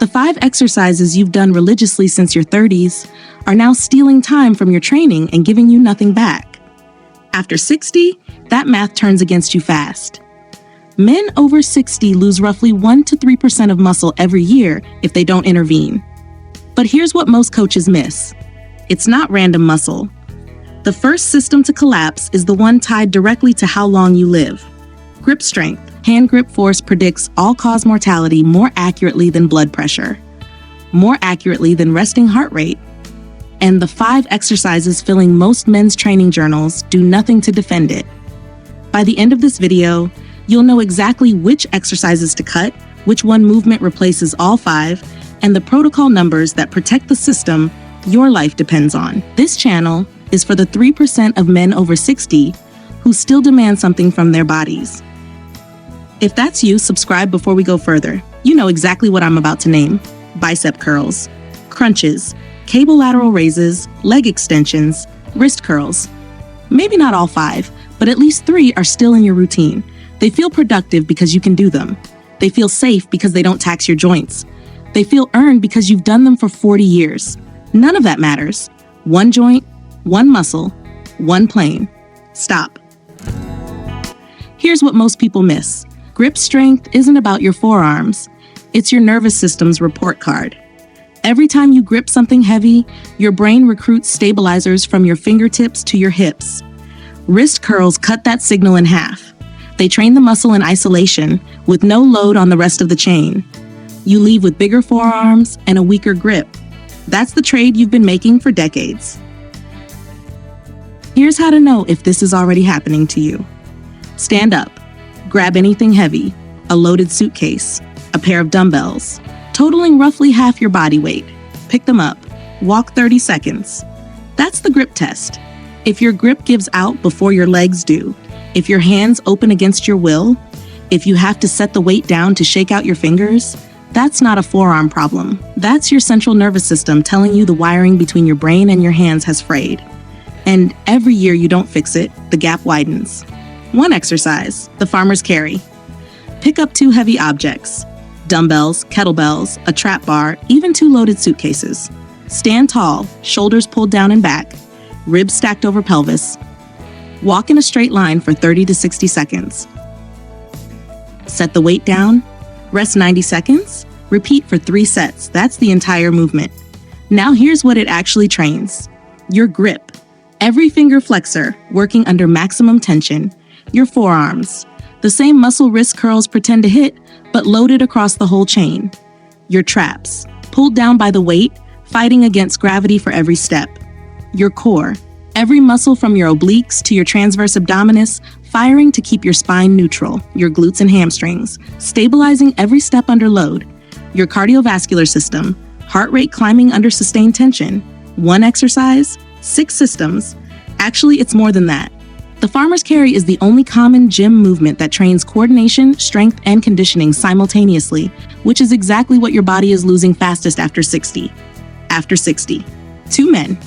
The 5 exercises you've done religiously since your 30s are now stealing time from your training and giving you nothing back. After 60, that math turns against you fast. Men over 60 lose roughly 1 to 3% of muscle every year if they don't intervene. But here's what most coaches miss. It's not random muscle. The first system to collapse is the one tied directly to how long you live. Grip strength. Hand grip force predicts all-cause mortality more accurately than blood pressure, more accurately than resting heart rate. And the 5 exercises filling most men's training journals do nothing to defend it. By the end of this video, you'll know exactly which exercises to cut, which one movement replaces all 5, and the protocol numbers that protect the system your life depends on. This channel is for the 3% of men over 60 who still demand something from their bodies. If that's you, subscribe before we go further. You know exactly what I'm about to name. Bicep curls, crunches, cable lateral raises, leg extensions, wrist curls. Maybe not all 5, but at least 3 are still in your routine. They feel productive because you can do them. They feel safe because they don't tax your joints. They feel earned because you've done them for 40 years. None of that matters. One joint, one muscle, one plane. Stop. Here's what most people miss. Grip strength isn't about your forearms. It's your nervous system's report card. Every time you grip something heavy, your brain recruits stabilizers from your fingertips to your hips. Wrist curls cut that signal in half. They train the muscle in isolation with no load on the rest of the chain. You leave with bigger forearms and a weaker grip. That's the trade you've been making for decades. Here's how to know if this is already happening to you. Stand up. Grab anything heavy, a loaded suitcase, a pair of dumbbells, totaling roughly half your body weight. Pick them up. Walk 30 seconds. That's the grip test. If your grip gives out before your legs do, if your hands open against your will, if you have to set the weight down to shake out your fingers, that's not a forearm problem. That's your central nervous system telling you the wiring between your brain and your hands has frayed. And every year you don't fix it, the gap widens. One exercise, the farmer's carry. Pick up 2 heavy objects, dumbbells, kettlebells, a trap bar, even 2 loaded suitcases. Stand tall, shoulders pulled down and back, ribs stacked over pelvis. Walk in a straight line for 30 to 60 seconds. Set the weight down, rest 90 seconds, repeat for 3 sets. That's the entire movement. Now here's what it actually trains. Your grip. Every finger flexor working under maximum tension. Your forearms, the same muscle wrist curls pretend to hit, but loaded across the whole chain. Your traps, pulled down by the weight, fighting against gravity for every step. Your core, every muscle from your obliques to your transverse abdominis, firing to keep your spine neutral. Your glutes and hamstrings, stabilizing every step under load. Your cardiovascular system, heart rate climbing under sustained tension. One exercise, 6 systems. Actually, it's more than that. The farmer's carry is the only common gym movement that trains coordination, strength, and conditioning simultaneously, which is exactly what your body is losing fastest after 60. After 60. 2 men.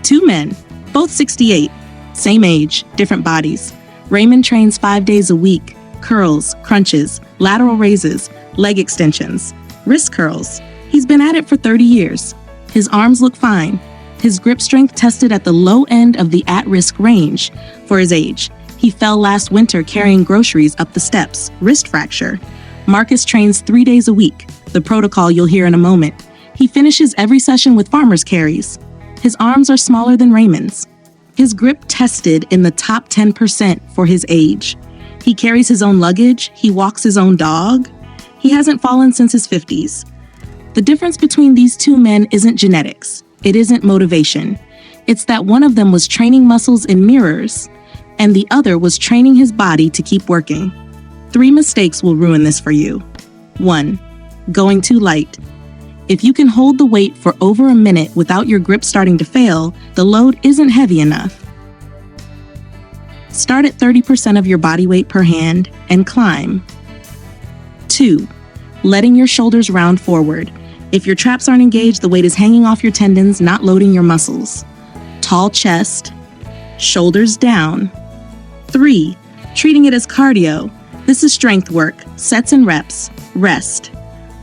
2 men, both 68. Same age, different bodies. Raymond trains 5 days a week. Curls, crunches, lateral raises, leg extensions, wrist curls. He's been at it for 30 years. His arms look fine. His grip strength tested at the low end of the at-risk range for his age. He fell last winter carrying groceries up the steps, wrist fracture. Marcus trains 3 days a week, the protocol you'll hear in a moment. He finishes every session with farmer's carries. His arms are smaller than Raymond's. His grip tested in the top 10% for his age. He carries his own luggage, he walks his own dog. He hasn't fallen since his 50s. The difference between these 2 men isn't genetics. It isn't motivation. It's that one of them was training muscles in mirrors, and the other was training his body to keep working. 3 mistakes will ruin this for you. 1. Going too light. If you can hold the weight for over a minute without your grip starting to fail, the load isn't heavy enough. Start at 30% of your body weight per hand and climb. 2. Letting your shoulders round forward. If your traps aren't engaged, the weight is hanging off your tendons, not loading your muscles. Tall chest, shoulders down. 3. Treating it as cardio. This is strength work, sets and reps, rest.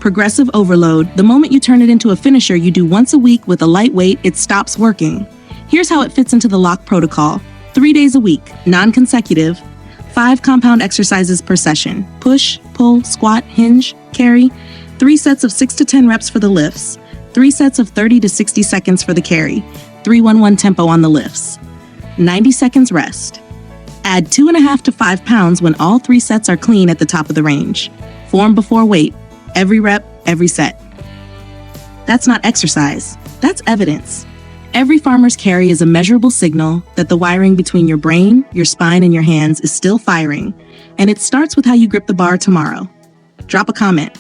Progressive overload, the moment you turn it into a finisher you do once a week with a light weight, it stops working. Here's how it fits into the lock protocol. 3 days a week, non-consecutive, 5 compound exercises per session. Push, pull, squat, hinge, carry. 3 sets of 6 to 10 reps for the lifts. 3 sets of 30 to 60 seconds for the carry. 3-1-1 tempo on the lifts. 90 seconds rest. Add 2.5 to 5 pounds when all 3 sets are clean at the top of the range. Form before weight. Every rep, every set. That's not exercise. That's evidence. Every farmer's carry is a measurable signal that the wiring between your brain, your spine, and your hands is still firing, and it starts with how you grip the bar tomorrow. Drop a comment.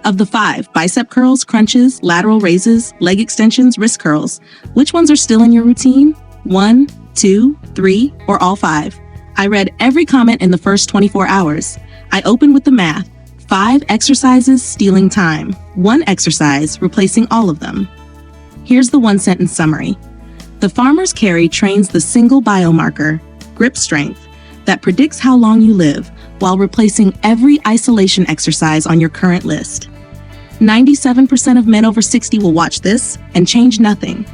Of the 5, bicep curls, crunches, lateral raises, leg extensions, wrist curls, which ones are still in your routine? 1, 2, 3, or all 5? I read every comment in the first 24 hours. I opened with the math. 5 exercises stealing time. 1 exercise replacing all of them. Here's the 1-sentence summary. The farmer's carry trains the single biomarker, grip strength, that predicts how long you live while replacing every isolation exercise on your current list. 97% of men over 60 will watch this and change nothing.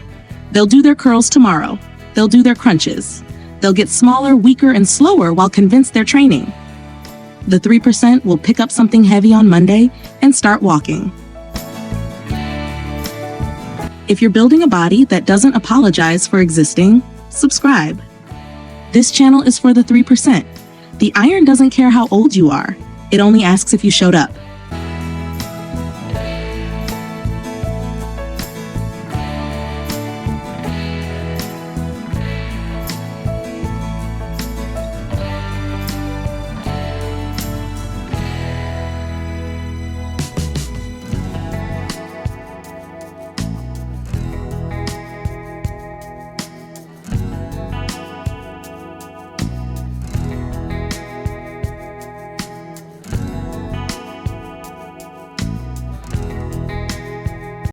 They'll do their curls tomorrow. They'll do their crunches. They'll get smaller, weaker, and slower while convinced they're training. The 3% will pick up something heavy on Monday and start walking. If you're building a body that doesn't apologize for existing, subscribe. This channel is for the 3%. The iron doesn't care how old you are. It only asks if you showed up.